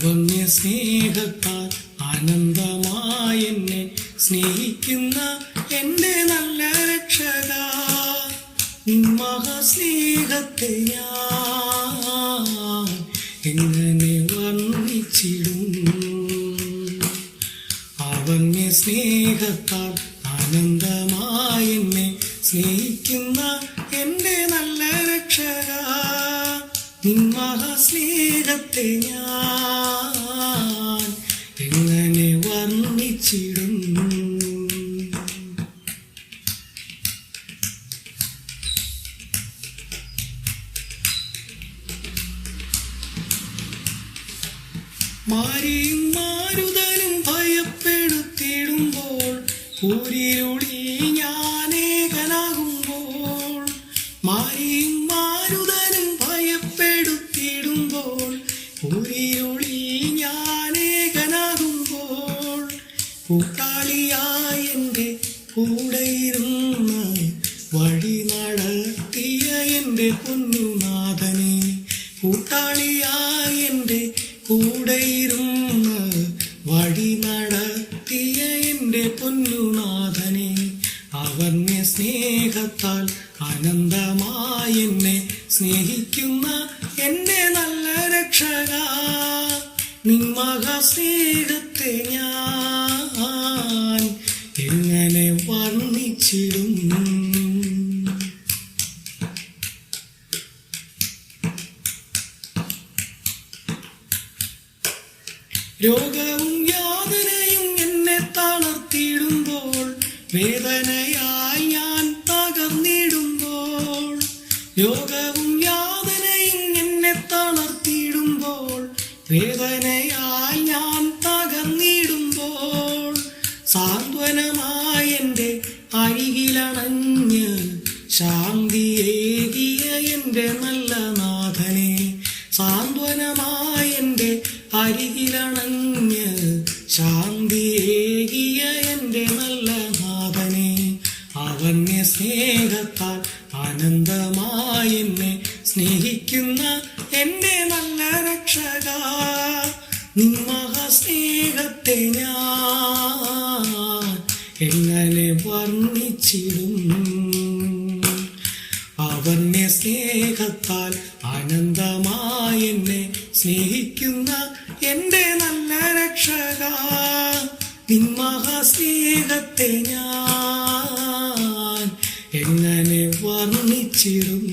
അവന്യ സ്നേഹത്താൽ ആനന്ദമായെന്നെ സ്നേഹിക്കുന്ന എൻ്റെ നല്ല രക്ഷക, നിൻ മഹാസ്നേഹത്തെ ഞാൻ എങ്ങനെ വർണ്ണിച്ചിടും. അവന്യ സ്നേഹത്താൽ ആനന്ദമായെന്നെ സ്നേഹിക്കുന്ന എൻ്റെ നല്ല രക്ഷക, നിൻ മഹാസ്നേഹത്തെ ഞാൻ എങ്ങനെ വർണ്ണിച്ചിടും. മാരിയും മാരുതനും ഭയപ്പെടുത്തിയിടുമ്പോൾ, കൂരിരുളി ഞാനേകനാകുമ്പോൾ, മാരിയും മാരുതനും ഭയപ്പെടുത്തിയിടുമ്പോൾ, കൂരിരുളി ഞാനേകനാകുമ്പോൾ, കൂട്ടാളിയായി എൻ്റെ കൂടെയിരുന്ന് വഴി നടത്തിയ എൻ്റെ പൊന്നുനാഥനെ, കൂട്ടാളിയായി എൻ്റെ കൂടെയിരുന്ന് വഴി നടത്തിയ എൻ്റെ പൊന്നുനാഥനെ, അവന്യ സ്നേഹത്താൽ ആനന്ദമായി എന്നെ സ്നേഹിക്കുന്ന എൻ്റെ നല്ല രക്ഷക, നിൻ മഹാസ്നേഹത്തെ ഞാൻ എങ്ങനെ വർണ്ണിച്ചിടും. രോഗവും യാതനയും എന്നെ തളർത്തിയിടുമ്പോൾ, വേദനയായി ഞാൻ തകർന്നിടുമ്പോൾ, രോഗവും യാതനയും എന്നെ തളർത്തിയിടുമ്പോൾ, വേദനയായി ഞാൻ തകർന്നിടുമ്പോൾ, സാന്ത്വനമായി എൻ്റെ അരികിലണഞ്ഞ് ശാന്തിയേകിയ എൻ്റെ നല്ല നാഥനെ, സാന്ത്വനമായി എൻ്റെ അരികിലണഞ്ഞ് ശാന്തിയേകിയ എൻ്റെ നല്ല നാഥനെ, അവന്യ സ്നേഹത്താൽ ആനന്ദമായി എന്നെ സ്നേഹിക്കുന്ന എൻ്റെ നല്ല രക്ഷക, നിൻ മഹാസ്നേഹത്തെ ഞാൻ എങ്ങനെ വർണ്ണിച്ചിടും. അവന്യ സ്നേഹത്താൽ ആനന്ദമായി എന്നെ സ്നേഹിക്കുന്ന എൻ്റെ നല്ല രക്ഷക, നിൻ മഹാസ്നേഹത്തെ ഞാൻ എങ്ങനെ വർണ്ണിച്ചിടും.